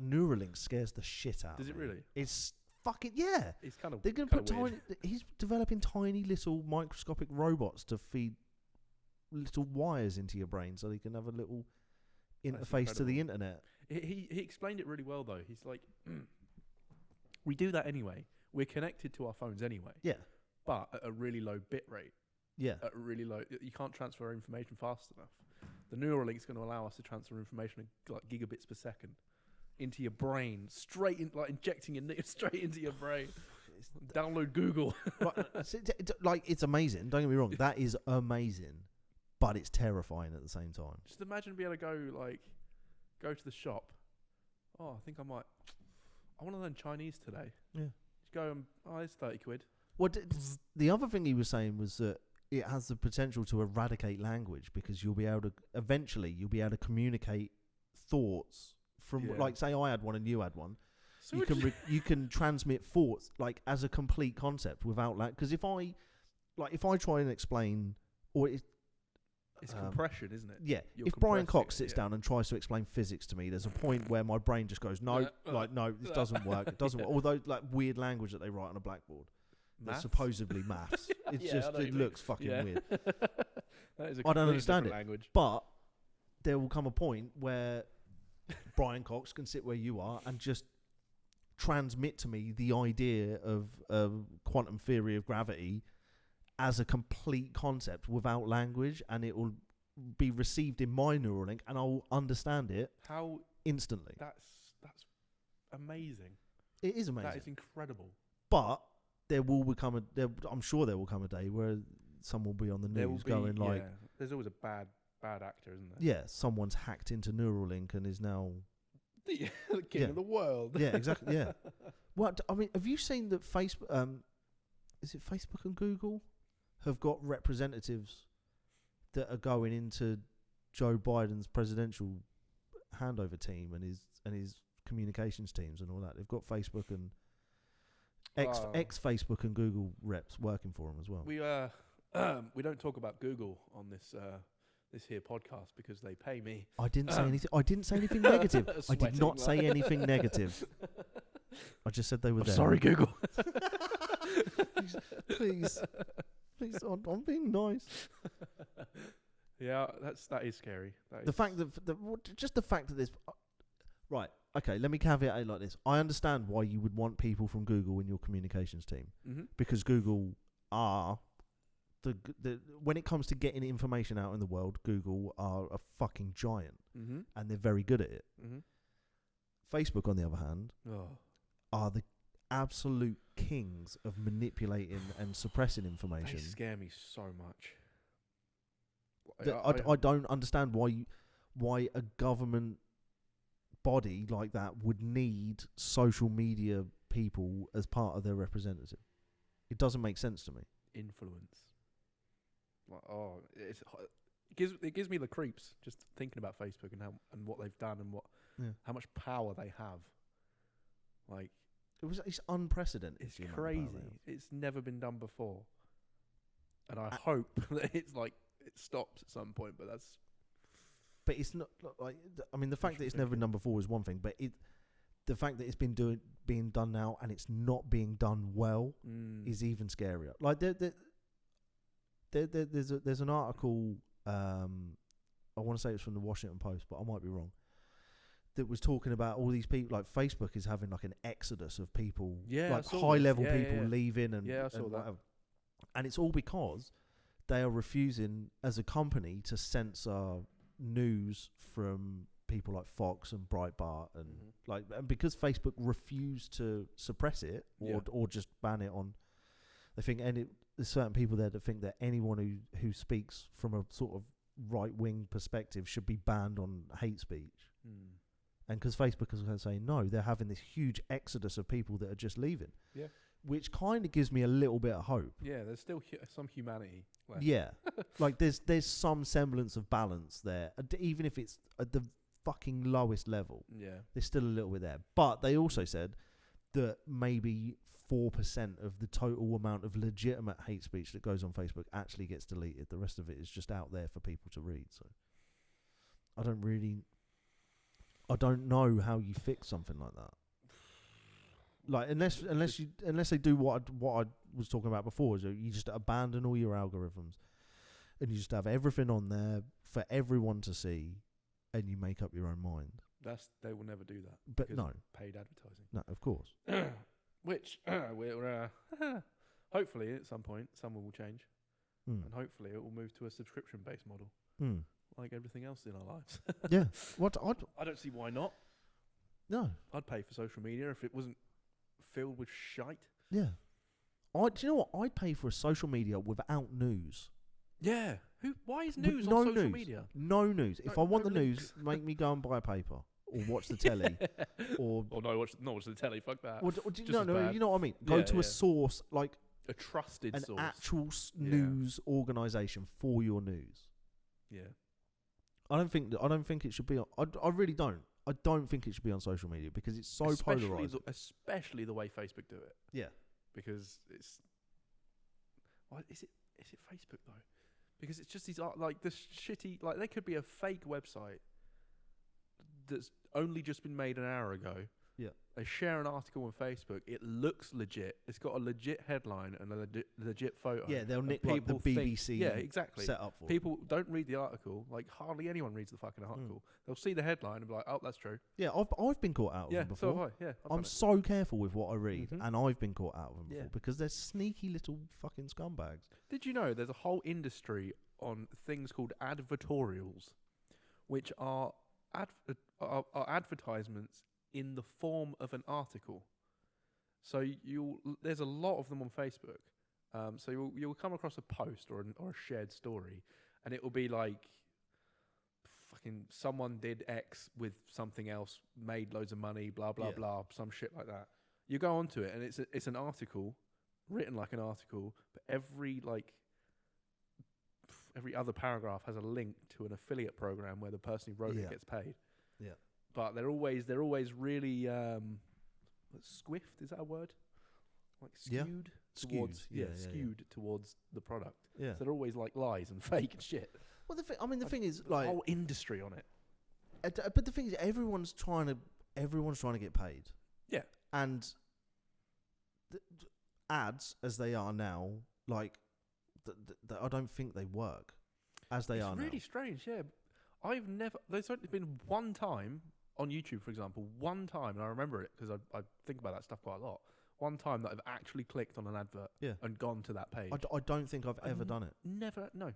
Neuralink scares the shit out. Does of it me. really? It's fucking yeah. It's kind of. They're gonna put he's developing tiny little microscopic robots to feed little wires into your brain, so they can have a little interface to the internet. He explained it really well though. He's like, we do that anyway. We're connected to our phones anyway. Yeah. But at a really low bit rate. Yeah. At a really low, you can't transfer information fast enough. The Neuralink's going to allow us to transfer information at like gigabits per second. into your brain, straight in, like injecting your straight into your brain. Download Google. Like, it's amazing. Don't get me wrong. That is amazing, but it's terrifying at the same time. Just imagine being able to go to the shop. Oh, I think I want to learn Chinese today. Yeah. Just go and it's 30 quid. Well, the other thing he was saying was that it has the potential to eradicate language, because you'll be able to communicate thoughts from, like, say I had one and you had one. So you can transmit thoughts, like, as a complete concept without because if I try and explain, or it's compression, isn't it? Yeah. If Brian Cox sits down and tries to explain physics to me, there's a point where my brain just goes, no, no, this doesn't work. It doesn't work. Although, like, weird language that they write on a blackboard. That's supposedly maths. It's it looks fucking weird. That is I don't understand it. Language. But there will come a point where Brian Cox can sit where you are and just transmit to me the idea of quantum theory of gravity as a complete concept without language, and it will be received in my neural link, and I'll understand it instantly. That's amazing. It is amazing. That is incredible. But I'm sure there will come a day where someone will be on the news going like, there's always a bad actor, isn't there? Yeah, someone's hacked into Neuralink and is now the king of the world. Yeah, exactly. Yeah. Well, I mean, have you seen that Facebook? Is it Facebook and Google have got representatives that are going into Joe Biden's presidential handover team and his communications teams and all that? They've got Facebook and ex Facebook and Google reps working for them as well. We don't talk about Google on this here podcast because they pay me. I didn't say anything. I didn't say anything negative. I did not say anything negative. I just said they were there. Sorry, Google. Please, I'm being nice. Yeah, that is scary. The fact that there's right. Okay, let me caveat it like this. I understand why you would want people from Google in your communications team, because Google are when it comes to getting information out in the world, Google are a fucking giant, and they're very good at it. Facebook, on the other hand, are the absolute kings of manipulating and suppressing information. They scare me so much. I don't understand why a government body like that would need social media people as part of their representative. It doesn't make sense to me. Influence. It gives me the creeps just thinking about Facebook and what they've done and how much power they have. Like, it's unprecedented. It's crazy. It's never been done before, and I hope that it stops at some point. But it's not like, I mean, the fact that it's never been done before is one thing, but the fact that it's being done now and it's not being done well is even scarier. Like there's an article, I want to say it's from the Washington Post, but I might be wrong, that was talking about all these people. Like, Facebook is having like an exodus of people, like high level people leaving and I saw that. And it's all because they are refusing as a company to censor news from people like Fox and Breitbart and because Facebook refused to suppress it or just ban it on. They think there's certain people there that think that anyone who speaks from a sort of right wing perspective should be banned on hate speech. And because Facebook is going to say no, they're having this huge exodus of people that are just leaving. Yeah. Which kind of gives me a little bit of hope. Yeah, there's still some humanity left. Yeah. Like, there's some semblance of balance there. Even if it's at the fucking lowest level. Yeah. There's still a little bit there. But they also said that maybe 4% of the total amount of legitimate hate speech that goes on Facebook actually gets deleted. The rest of it is just out there for people to read. So I don't know how you fix something like that. Like, unless they do what I was talking about before, is you just abandon all your algorithms and you just have everything on there for everyone to see, and you make up your own mind. They will never do that. But no, paid advertising. No, of course. Which we're hopefully at some point someone will change, and hopefully it will move to a subscription-based model, like everything else in our lives. Yeah. I don't see why not. No. I'd pay for social media if it wasn't filled with shite. Yeah. Do you know what? I'd pay for a social media without news. Yeah. Why is news no on social news. media? No news. If I want the links. news, make me go and buy a paper or watch the telly or no, watch the telly. Fuck that. or Just no, as no, bad. you know what I mean. Go to a source like a trusted an source. actual news organisation for your news. Yeah. I don't think it should be. I really don't. I don't think it should be on social media because it's so polarized. Especially the way Facebook do it. Yeah. Because it's. Why is it Facebook though? Because it's just these like this shitty, like, they could be a fake website that's only just been made an hour ago. Yeah. They share an article on Facebook. It looks legit. It's got a legit headline and a legit photo. Yeah, they'll nick like the BBC. Yeah, exactly. Set up for people don't read the article. Like, hardly anyone reads the fucking article. They'll see the headline and be like, "Oh, that's true." Yeah, I've been caught out of them before. So have I. Yeah, I'm so careful with what I read, Mhm. and I've been caught out of them Yeah. before because they're sneaky little fucking scumbags. Did you know there's a whole industry on things called advertorials, which are advertisements in the form of an article. So there's a lot of them on Facebook. So you'll come across a post or a shared story, and it will be like, fucking someone did X with something else, made loads of money, blah blah blah, some shit like that. You go onto it, and it's an article written like an article, but every other paragraph has a link to an affiliate program where the person who wrote it gets paid. Yeah. But they're always really squiffed. Is that a word? Like skewed towards skewed towards the product. Yeah. So they're always like lies and fake and shit. Well, the thing is, the like, whole industry on it. But the thing is, everyone's trying to get paid. Yeah. And ads, as they are now, like, I don't think they work as they are now. It's really strange. Yeah. There's only been one time on YouTube, for example, and I remember it because I think about that stuff quite a lot. One time that I've actually clicked on an advert and gone to that page. I don't think I've ever done it. Never, no.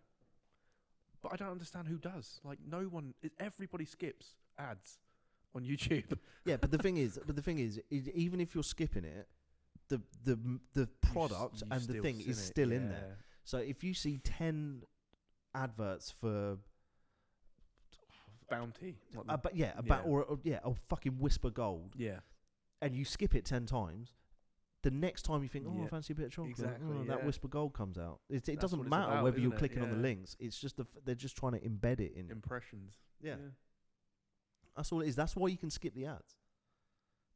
But I don't understand who does. Like, no one, everybody skips ads on YouTube. Yeah, but the thing is, even if you're skipping it, the product and the thing is still in there. So if you see 10 adverts for Bounty, or fucking Whisper Gold, and you skip it 10 times, the next time you think, I fancy a bit of chocolate, that Whisper Gold comes out. It doesn't matter whether you're clicking on the links. It's just they're just trying to embed it in impressions. Yeah, that's all it is. That's why you can skip the ads,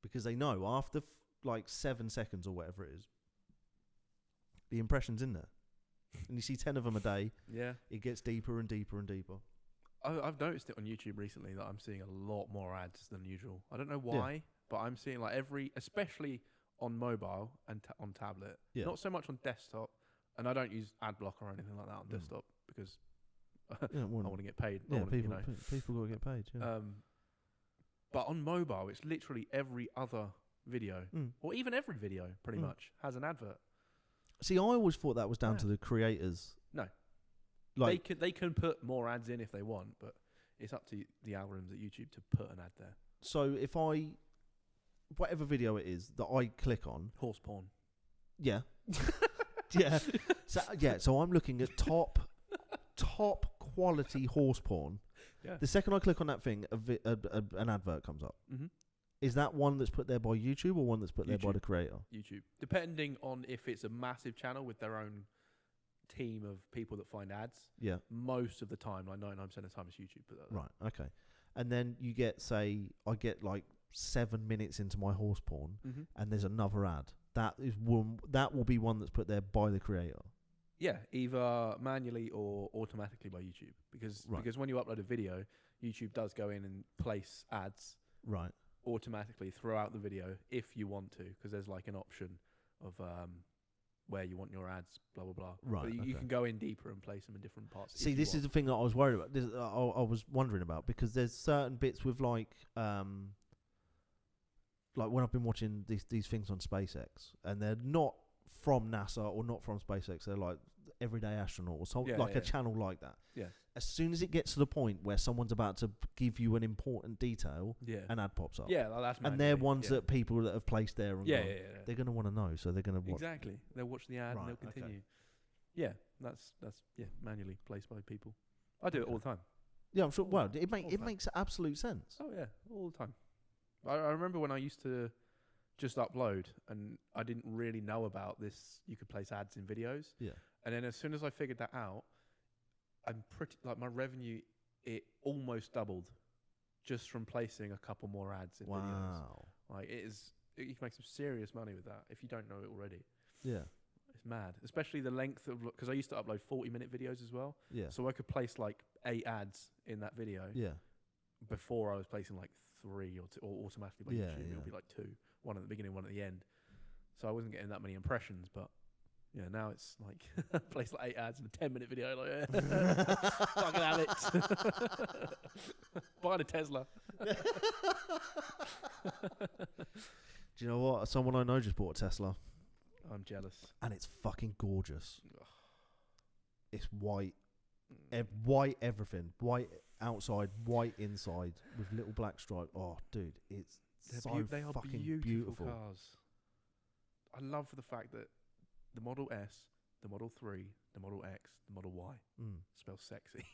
because they know after like 7 seconds or whatever it is, the impression's in there, and you see 10 of them a day. Yeah, it gets deeper and deeper and deeper. I've noticed it on YouTube recently that I'm seeing a lot more ads than usual. I don't know why, but I'm seeing like especially on mobile and on tablet. Not so much on desktop, and I don't use ad block or anything like that on desktop because I want to get paid. People got to get paid. Yeah. But on mobile, it's literally every other video, or even every video, pretty much has an advert. See, I always thought that was down to the creators. No. Like, they can put more ads in if they want, but it's up to the algorithms at YouTube to put an ad there. So if whatever video it is that I click on, horse porn. Yeah. Yeah. So I'm looking at top quality horse porn. Yeah. The second I click on that thing, an advert comes up. Mm-hmm. Is that one that's put there by YouTube or one that's put there by the creator? YouTube. Depending on if it's a massive channel with their own team of people that find ads. Yeah. Most of the time, like 99% of the time, it's YouTube. Put that there. Right. Okay. And then you get, I get like 7 minutes into my horse porn, and there's another ad. That will be one that's put there by the creator. Yeah, either manually or automatically by YouTube, because when you upload a video, YouTube does go in and place ads automatically throughout the video if you want to, because there's like an option of where you want your ads, blah blah blah. Right. But you can go in deeper and place them in different parts. See, this is the thing that I was worried about. I was wondering about, because there's certain bits with like when I've been watching these things on SpaceX, and they're not from NASA or not from SpaceX. They're like Everyday Astronaut or Yeah, a channel like that. Yeah. As soon as it gets to the point where someone's about to give you an important detail, an ad pops up. Yeah, that's and they're ones that people that have placed there and yeah, gone, they're going to want to know, so they're going to watch. Exactly. They'll watch the ad and they'll Okay. continue. Yeah, that's manually placed by people. I do it all the time. Yeah, I'm sure. Well, it all the time. makes absolute sense. Oh yeah, all the time. I remember when I used to just upload and I didn't really know about this. You could place ads in videos. Yeah. And then as soon as I figured that out, I'm pretty like my revenue. It almost doubled just from placing a couple more ads in videos. Wow. Like you can make some serious money with that if you don't know it already. Yeah. It's mad, especially the length of because I used to upload 40-minute videos as well. Yeah. So I could place like 8 ads in that video. Yeah. Before I was placing like 3 or 2, or automatically by YouTube. It would be like 2, one at the beginning, one at the end. So I wasn't getting that many impressions, but yeah, now it's like place like 8 ads in a 10-minute video. Like, fucking have it. Buying a Tesla. Do you know what? Someone I know just bought a Tesla. I'm jealous. And it's fucking gorgeous. Ugh. It's white. White everything. White outside, white inside with little black stripe. Oh, dude, it's They are fucking beautiful cars. I love the fact that the Model S, the Model 3, the Model X, the Model Y spells sexy.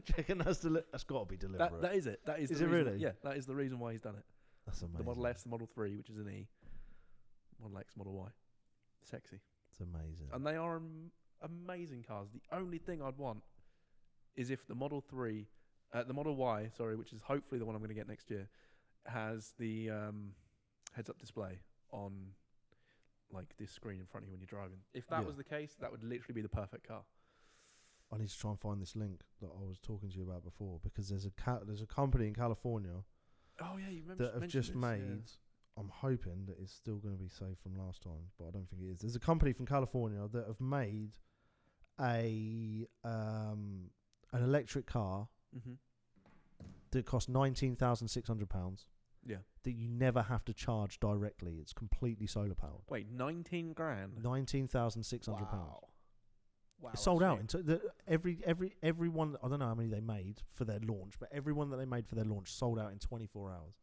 Checking that's got to be deliberate. That is it. That is it reason, really? Yeah, that is the reason why he's done it. That's amazing. The Model S, the Model 3, which is an E. Model X, Model Y. Sexy. It's amazing. And they are amazing cars. The only thing I'd want is if the Model Y, which is hopefully the one I'm going to get next year, has the heads-up display on like this screen in front of you when you're driving. If that was the case, that would literally be the perfect car. I need to try and find this link that I was talking to you about before, because there's a company in California Oh yeah, you that have just made. I'm hoping that it's still going to be safe from last time, but I don't think it is. There's a company from California that have made an electric car that costs £19,600. Yeah. That you never have to charge directly. It's completely solar powered. Wait, 19 grand? £19,600. Wow. It's sold out. Every one. I don't know how many they made for their launch, but every one that they made for their launch sold out in 24 hours.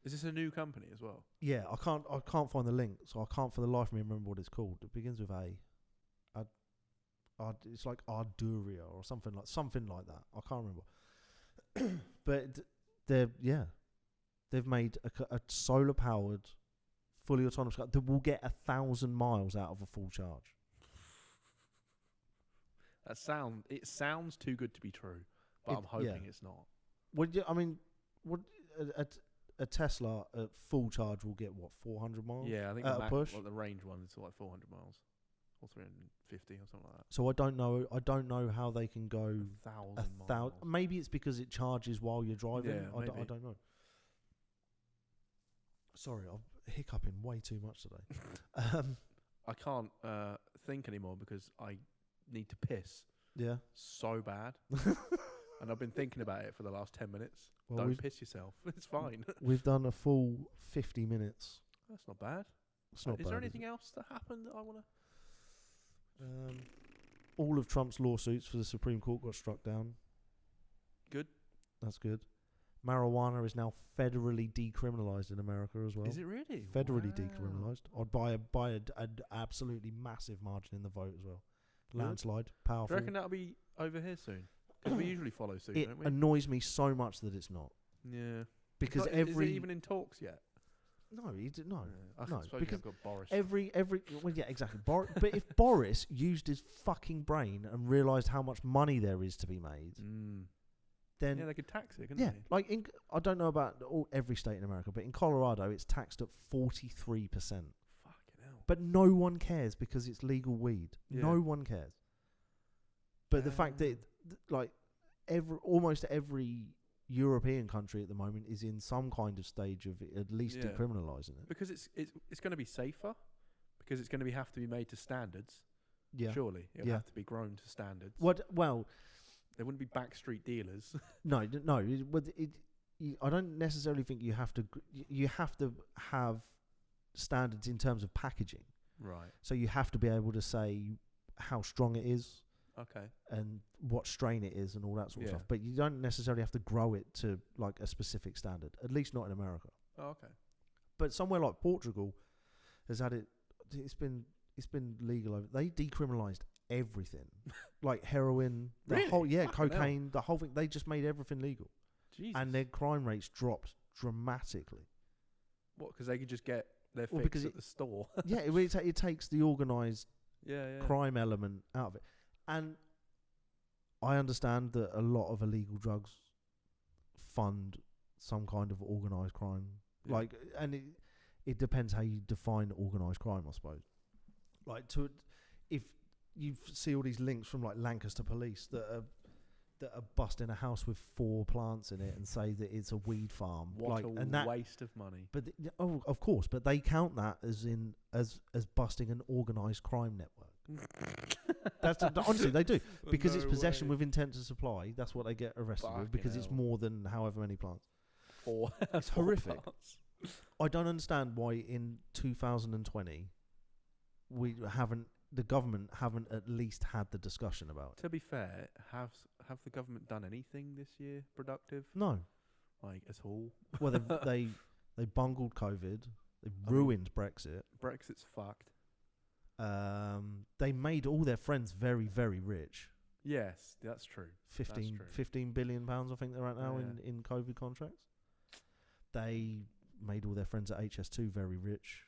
Is this a new company as well? Yeah, I can't find the link, so I can't for the life of me remember what it's called. It begins with A. It's like Arduria or something like that. I can't remember. But they've made a solar powered, fully autonomous car that will get 1,000 miles out of a full charge. It sounds too good to be true, but I'm hoping it's not. A Tesla at full charge will get 400 miles? Yeah, I think the range one is like 400 miles or 350 or something like that. So I don't know how they can go 1,000 miles. Maybe it's because it charges while you're driving. Yeah, I don't know. Sorry, I'm hiccuping way too much today. I can't think anymore because I need to piss. Yeah. So bad. And I've been thinking about it for the last 10 minutes. Well, don't piss yourself. It's fine. We've done a full 50 minutes. That's not bad. It's not is bad, there anything else that happened that I want to... all of Trump's lawsuits for the Supreme Court got struck down. Good. That's good. Marijuana is now federally decriminalised in America as well. Is it really? Federally decriminalised. I'd buy an absolutely massive margin in the vote as well. Landslide, powerful. Do you reckon that'll be over here soon? Because we usually follow suit, it don't we? annoys me so much that it's not. Yeah. Because is it even in talks yet? No, no. Yeah. No, suppose because you've got Boris. well, yeah, exactly. But if Boris used his fucking brain and realised how much money there is to be made, then they could tax it, couldn't they? Like I don't know about every state in America, but in Colorado it's taxed at 43%. Fucking hell. But no one cares because it's legal weed. Yeah. No one cares. But the fact that like almost every European country at the moment is in some kind of stage of at least decriminalising it. Because it's going to be safer, because it's going to have to be made to standards. Yeah. Surely it'll have to be grown to standards. Well, there wouldn't be backstreet dealers. No. I don't necessarily think you have to. You have to have standards in terms of packaging. Right. So you have to be able to say how strong it is. Okay. And what strain it is and all that sort of Yeah. stuff. But you don't necessarily have to grow it to like a specific standard, at least not in America. Oh, okay. But somewhere like Portugal has had it. It's been legal over. They decriminalised everything, like heroin, the Really? whole Fucking cocaine, the whole thing. They just made everything legal, Jesus. and their crime rates dropped dramatically. What? Because they could just get their Well, fix because at the store. Yeah, it takes the organised yeah. crime element out of it, and I understand that a lot of illegal drugs fund some kind of organised crime. Yeah. Like, and it depends how you define organised crime, I suppose. Like, if you see all these links from like Lancaster police that are busting a house with 4 plants in it and say that it's a weed farm. What and a waste of money. But of course, but they count that as busting an organised crime network. That's honestly they do, because it's possession with intent to supply. That's what they get arrested with, because it's more than however many plants. 4. It's horrific. I don't understand why in 2020 the government haven't at least had the discussion about it. To be fair, have the government done anything this year productive? No. Like at all? Well, they bungled COVID. They ruined Brexit. Brexit's fucked. They made all their friends very, very rich. Yes, that's true. 15 billion pounds, I think they're at now in COVID contracts. They made all their friends at HS2 very rich.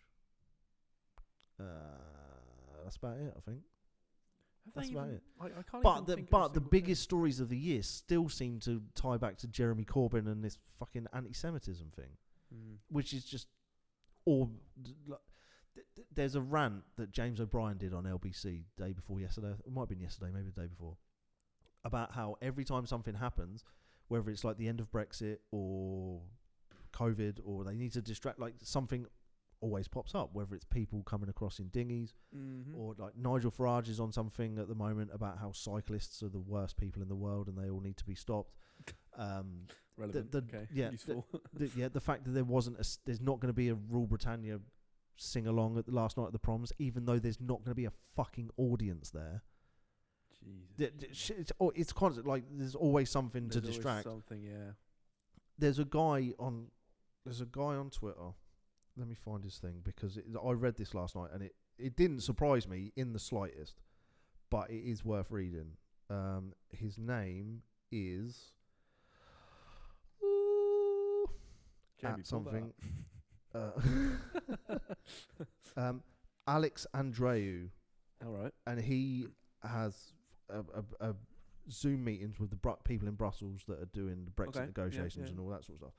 That's about it, I think. That's about it. I can't But even think of a the single biggest stories of the year still seem to tie back to Jeremy Corbyn and this fucking anti-Semitism thing, which is just all. There's a rant that James O'Brien did on LBC day before yesterday. It might have been yesterday, maybe the day before, about how every time something happens, whether it's like the end of Brexit or COVID, or they need to distract, like something always pops up, whether it's people coming across in dinghies, or like Nigel Farage is on something at the moment about how cyclists are the worst people in the world and they all need to be stopped. Relevant. Useful. The fact that there's not going to be a Rule Britannia sing along at the last night at the proms, even though there's not going to be a fucking audience there. Jesus. It's constant. Like there's always something to distract. Something, yeah. There's a guy on Twitter. Let me find his thing, because I read this last night and it didn't surprise me in the slightest, but it is worth reading. His name is Jamie, something. Alex Andreou. All right. And he has a Zoom meetings with the people in Brussels that are doing the Brexit negotiations and all that sort of stuff.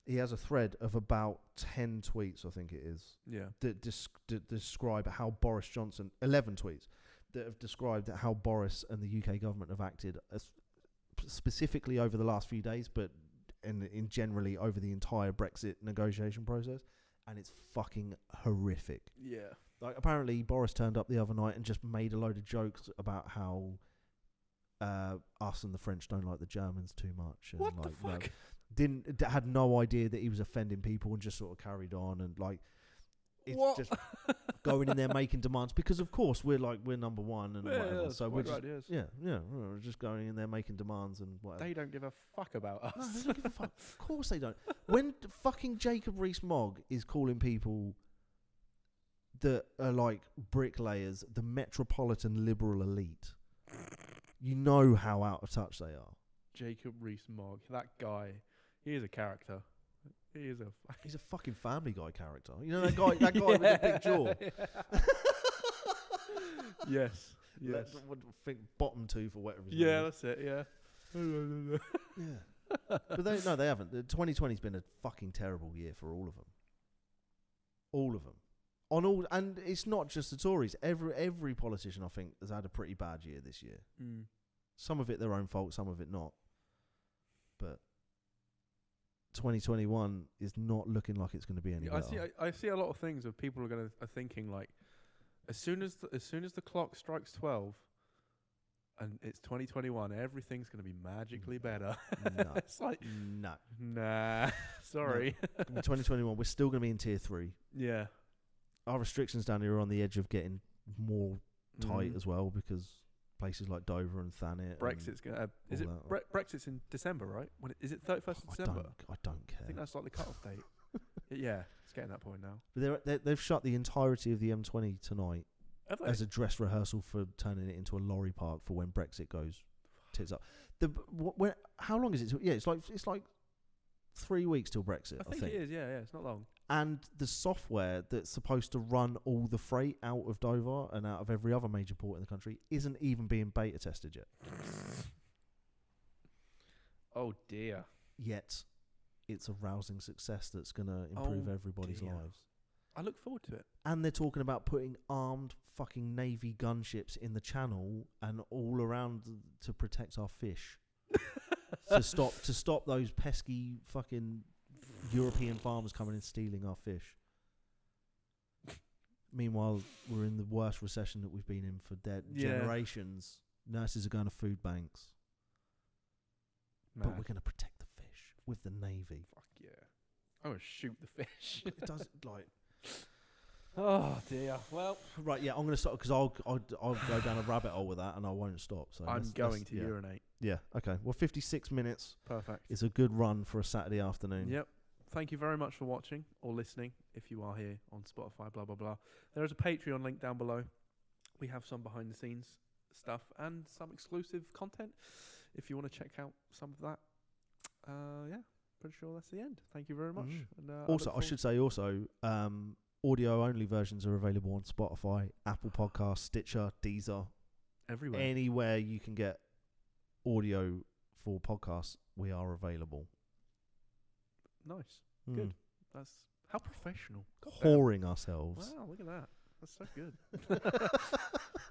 He has a thread of about 10 tweets, I think it is, that describe how Boris Johnson, 11 tweets, that have described how Boris and the UK government have acted, specifically over the last few days, but in generally over the entire Brexit negotiation process. And it's fucking horrific. Yeah. Like, apparently Boris turned up the other night and just made a load of jokes about how us and the French don't like the Germans too much. And what like, the fuck? Had no idea that he was offending people and just sort of carried on, and like it's just going in there making demands, because of course we're number one and whatever. So we're just we're just going in there making demands and whatever. They don't give a fuck about us. No, they don't give a fuck. Of course they don't. When fucking Jacob Rees-Mogg is calling people that are like bricklayers the metropolitan liberal elite, you know how out of touch they are. Jacob Rees-Mogg, that guy, he is a character. He's a fucking Family Guy character. You know that guy with the big jaw. Yes. Think bottom tooth or whatever. That's it. Yeah. Yeah. But they haven't. 2020's been a fucking terrible year for all of them. All of them. And it's not just the Tories. Every politician, I think, has had a pretty bad year this year. Some of it their own fault, some of it not. But 2021 is not looking like it's going to be any better. I see a lot of things of people are thinking like, as soon as the clock strikes 12, and it's 2021, everything's going to be magically better. No. It's like no. Nah. Sorry. No. In 2021, we're still going to be in tier 3. Yeah. our restrictions down here are on the edge of getting more tight as well, because places like Dover and Thanet. Brexit's going is it Brexit's in December, right? When is it 31st of December? I don't care. I think that's like the cut-off date. Yeah, it's getting that point now. But they've shut the entirety of the M20 tonight as a dress rehearsal for turning it into a lorry park for when Brexit goes tits up. How long is it? Yeah, it's like 3 weeks till Brexit. I think it is. Yeah, it's not long. And the software that's supposed to run all the freight out of Dover and out of every other major port in the country isn't even being beta tested yet. Oh dear. Yet, it's a rousing success that's going to improve everybody's lives. I look forward to it. And they're talking about putting armed fucking Navy gunships in the channel and all around to protect our fish. to stop those pesky fucking European farmers coming and stealing our fish. Meanwhile, we're in the worst recession that we've been in for generations. Nurses are going to food banks. Mad. But we're going to protect the fish with the Navy. Fuck yeah. I'm going to shoot the fish. It does, like... Oh dear. Well, right, yeah, I'm going to stop because I'll go down a rabbit hole with that and I won't stop. So I'm going to urinate. Yeah, okay. Well, 56 minutes. Perfect. Is a good run for a Saturday afternoon. Yep. Thank you very much for watching or listening if you are here on Spotify, blah, blah, blah. There is a Patreon link down below. We have some behind the scenes stuff and some exclusive content if you want to check out some of that. Yeah, pretty sure that's the end. Thank you very much. And, also, I should say audio-only versions are available on Spotify, Apple Podcasts, Stitcher, Deezer. Everywhere. Anywhere you can get audio for podcasts, we are available. Nice. Good. That's how professional. Whoring ourselves. Wow, look at that. That's so good.